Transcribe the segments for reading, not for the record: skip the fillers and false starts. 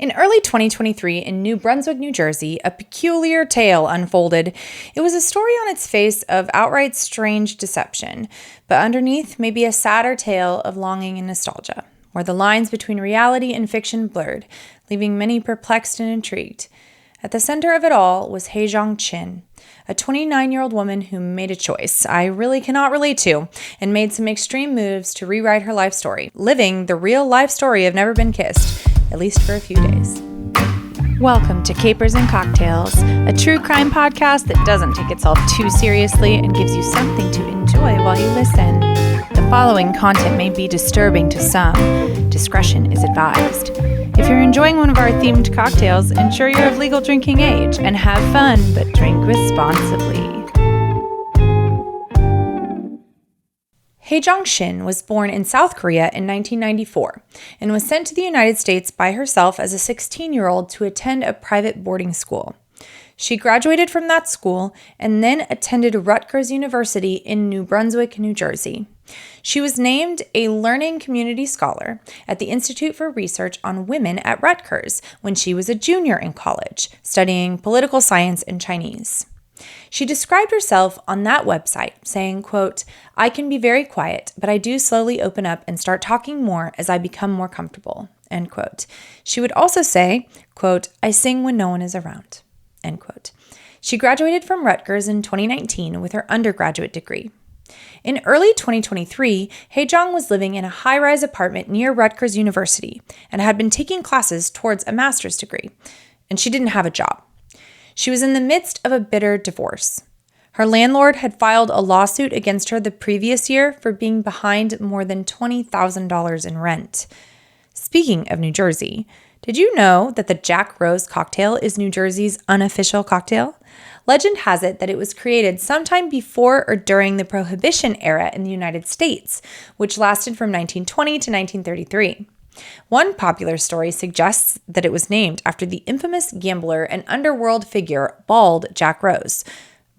In early 2023, in New Brunswick, New Jersey, a peculiar tale unfolded. It was a story on its face of outright strange deception, but underneath may be a sadder tale of longing and nostalgia, where the lines between reality and fiction blurred, leaving many perplexed and intrigued. At the center of it all was Hyejeong Shin, a 29-year-old woman who made a choice I really cannot relate to and made some extreme moves to rewrite her life story, living the real life story of Never Been Kissed, at least for a few days. Welcome to Capers and Cocktails, a true crime podcast that doesn't take itself too seriously and gives you something to enjoy while you listen. The following content may be disturbing to some. Discretion is advised. If you're enjoying one of our themed cocktails, ensure you're of legal drinking age and have fun, but drink responsibly. Hyejeong Shin was born in South Korea in 1994 and was sent to the United States by herself as a 16-year-old to attend a private boarding school. She graduated from that school and then attended Rutgers University in New Brunswick, New Jersey. She was named a Learning Community Scholar at the Institute for Research on Women at Rutgers when she was a junior in college, studying political science and Chinese. She described herself on that website saying, quote, "I can be very quiet, but I do slowly open up and start talking more as I become more comfortable," end quote. She would also say, quote, "I sing when no one is around," end quote. She graduated from Rutgers in 2019 with her undergraduate degree. In early 2023, Hyejeong was living in a high-rise apartment near Rutgers University and had been taking classes towards a master's degree, and she didn't have a job. She was in the midst of a bitter divorce. Her landlord had filed a lawsuit against her the previous year for being behind more than $20,000 in rent. Speaking of New Jersey, did you know that the Jack Rose cocktail is New Jersey's unofficial cocktail? Legend has it that it was created sometime before or during the Prohibition era in the United States, which lasted from 1920 to 1933. One popular story suggests that it was named after the infamous gambler and underworld figure Bald Jack Rose.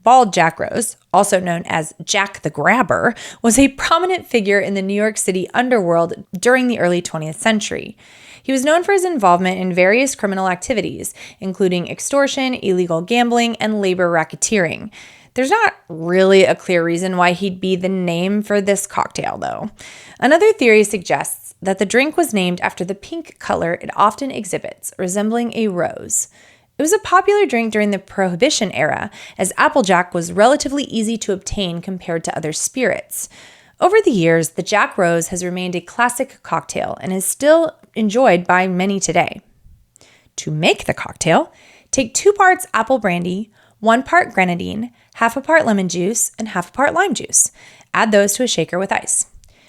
Bald Jack Rose, also known as Jack the Grabber, was a prominent figure in the New York City underworld during the early 20th century. He was known for his involvement in various criminal activities, including extortion, illegal gambling, and labor racketeering. There's not really a clear reason why he'd be the name for this cocktail, though. Another theory suggests that the drink was named after the pink color it often exhibits, resembling a rose. It was a popular drink during the Prohibition era, as Applejack was relatively easy to obtain compared to other spirits. Over the years, the Jack Rose has remained a classic cocktail and is still enjoyed by many today. To make the cocktail, take 2 parts apple brandy, 1 part grenadine, half a part lemon juice, and half a part lime juice. Add those to a shaker with ice.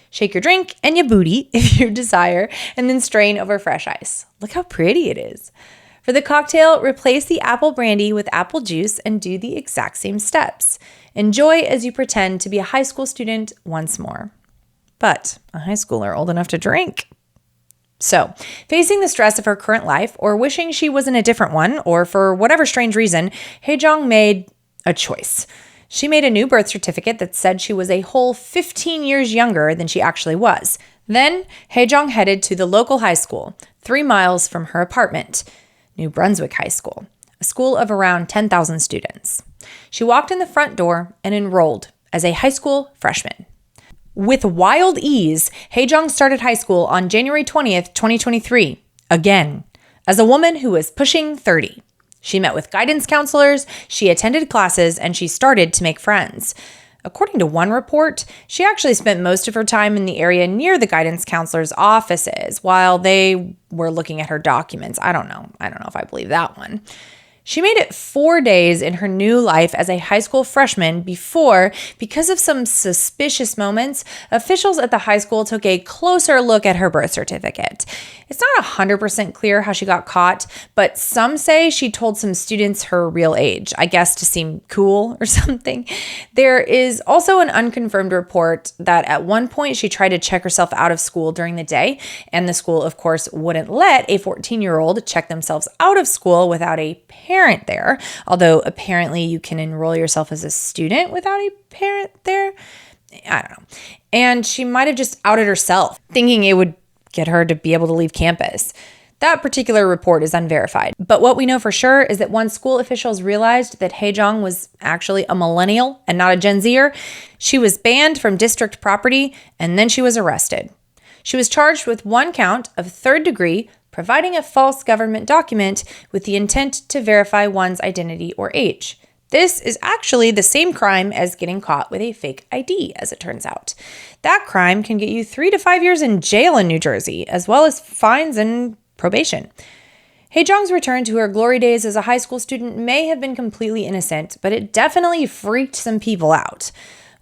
Shake your drink and your booty if you desire, and then strain over fresh ice. Look how pretty it is. For the cocktail, replace the apple brandy with apple juice and do the exact same steps. Enjoy as you pretend to be a high school student once more. But a high schooler old enough to drink. So, facing the stress of her current life, or wishing she was in a different one, or for whatever strange reason, Hyejeong made a choice. She made a new birth certificate that said she was a whole 15 years younger than she actually was. Then, Hyejeong headed to the local high school, 3 miles from her apartment, New Brunswick High School, a school of around 10,000 students. She walked in the front door and enrolled as a high school freshman. With wild ease, Hyejeong started high school on January 20th, 2023, again, as a woman who was pushing 30. She met with guidance counselors, she attended classes, and she started to make friends. According to one report, she actually spent most of her time in the area near the guidance counselors' offices while they were looking at her documents. I don't know if I believe that one. She made it 4 days in her new life as a high school freshman before, because of some suspicious moments, officials at the high school took a closer look at her birth certificate. It's not 100% clear how she got caught, but some say she told some students her real age, I guess to seem cool or something. There is also an unconfirmed report that at one point she tried to check herself out of school during the day, and the school, of course, wouldn't let a 14-year-old check themselves out of school without a parent there, although apparently you can enroll yourself as a student without a parent there. I don't know. And she might have just outed herself, thinking it would get her to be able to leave campus. That particular report is unverified. But what we know for sure is that once school officials realized that Hyejeong was actually a millennial and not a Gen Zer, she was banned from district property and then she was arrested. She was charged with one count of third degree, providing a false government document with the intent to verify one's identity or age. This is actually the same crime as getting caught with a fake ID, as it turns out. That crime can get you 3 to 5 years in jail in New Jersey, as well as fines and probation. Hyejeong's return to her glory days as a high school student may have been completely innocent, but it definitely freaked some people out.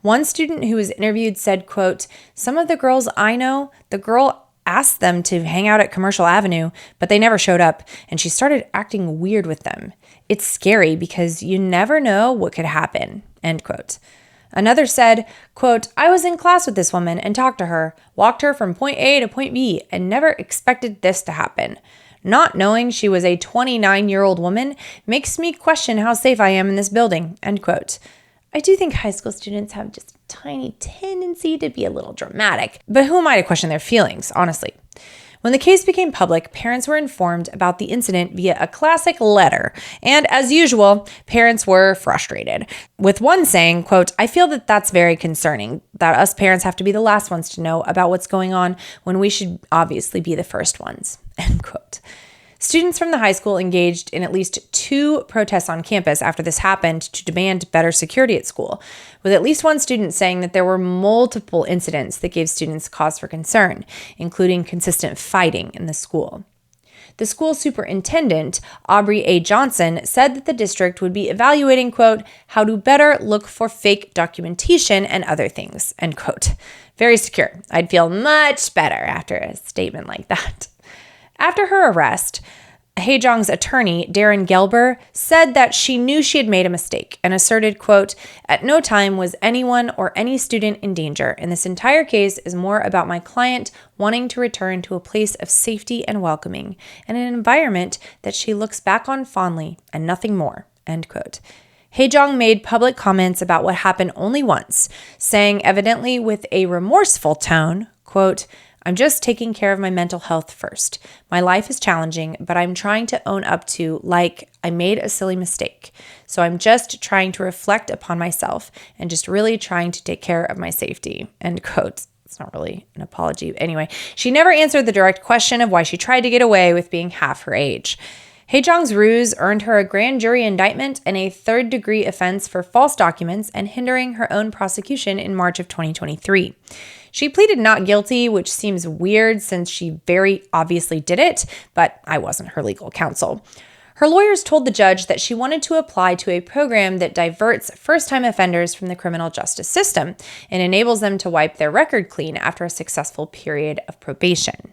One student who was interviewed said, quote, "Some of the girls I know, the girl asked them to hang out at Commercial Avenue, but they never showed up, and she started acting weird with them. It's scary because you never know what could happen," end quote. Another said, quote, "I was in class with this woman and talked to her, walked her from point A to point B, and never expected this to happen. Not knowing she was a 29-year-old woman makes me question how safe I am in this building," end quote. I do think high school students have just a tiny tendency to be a little dramatic, but who am I to question their feelings, honestly? When the case became public, parents were informed about the incident via a classic letter, and as usual, parents were frustrated, with one saying, quote, "I feel that that's very concerning, that us parents have to be the last ones to know about what's going on when we should obviously be the first ones," end quote. Students from the high school engaged in at least 2 protests on campus after this happened to demand better security at school, with at least one student saying that there were multiple incidents that gave students cause for concern, including consistent fighting in the school. The school superintendent, Aubrey A. Johnson, said that the district would be evaluating, quote, "how to better look for fake documentation and other things," end quote. Very secure. I'd feel much better after a statement like that. After her arrest, Hyejeong's attorney, Darren Gelber, said that she knew she had made a mistake and asserted, quote, "At no time was anyone or any student in danger, and this entire case is more about my client wanting to return to a place of safety and welcoming, and an environment that she looks back on fondly, and nothing more," end quote. Hyejeong made public comments about what happened only once, saying, evidently with a remorseful tone, quote, "I'm just taking care of my mental health first. My life is challenging, but I'm trying to own up to, like, I made a silly mistake. So I'm just trying to reflect upon myself and just really trying to take care of my safety," end quote. It's not really an apology. Anyway, she never answered the direct question of why she tried to get away with being half her age. Hyejeong's ruse earned her a grand jury indictment and a third-degree offense for false documents and hindering her own prosecution in March of 2023. She pleaded not guilty, which seems weird since she very obviously did it, but I wasn't her legal counsel. Her lawyers told the judge that she wanted to apply to a program that diverts first-time offenders from the criminal justice system and enables them to wipe their record clean after a successful period of probation.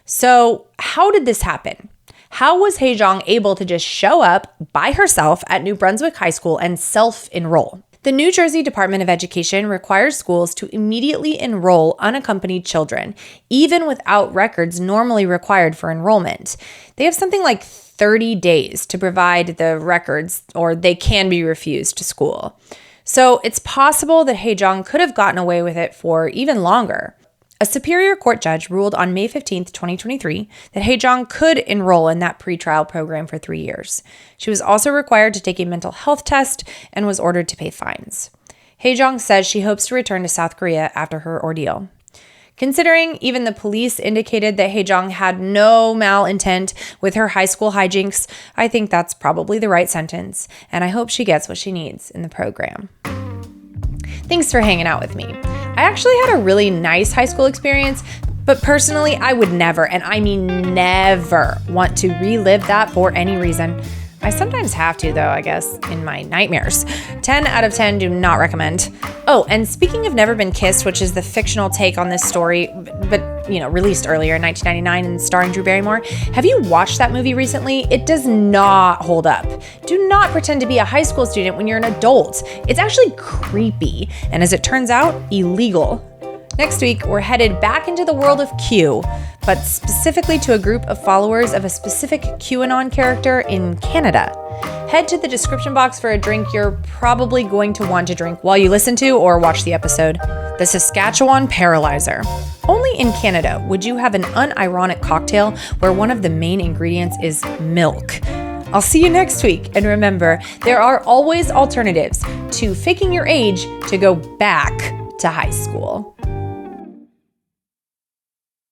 So, how did this happen? How was Hyejeong able to just show up by herself at New Brunswick High School and self-enroll? The New Jersey Department of Education requires schools to immediately enroll unaccompanied children, even without records normally required for enrollment. They have something like 30 days to provide the records, or they can be refused to school. So it's possible that Hyejeong could have gotten away with it for even longer. A Superior Court judge ruled on May 15, 2023, that Hyejeong could enroll in that pretrial program for 3 years. She was also required to take a mental health test and was ordered to pay fines. Hyejeong says she hopes to return to South Korea after her ordeal. Considering even the police indicated that Hyejeong had no malintent with her high school hijinks, I think that's probably the right sentence, and I hope she gets what she needs in the program. Thanks for hanging out with me. I actually had a really nice high school experience, but personally, I would never, and I mean never, want to relive that for any reason. I sometimes have to, though, I guess, in my nightmares. 10 out of 10 do not recommend. Oh, and speaking of Never Been Kissed, which is the fictional take on this story, but released earlier in 1999 and starring Drew Barrymore, have you watched that movie recently? It does not hold up. Do not pretend to be a high school student when you're an adult. It's actually creepy, and as it turns out, illegal. Next week, we're headed back into the world of Q, but specifically to a group of followers of a specific QAnon character in Canada. Head to the description box for a drink you're probably going to want to drink while you listen to or watch the episode. the Saskatchewan Paralyzer. Only in Canada would you have an unironic cocktail where one of the main ingredients is milk. I'll see you next week, and remember, there are always alternatives to faking your age to go back to high school.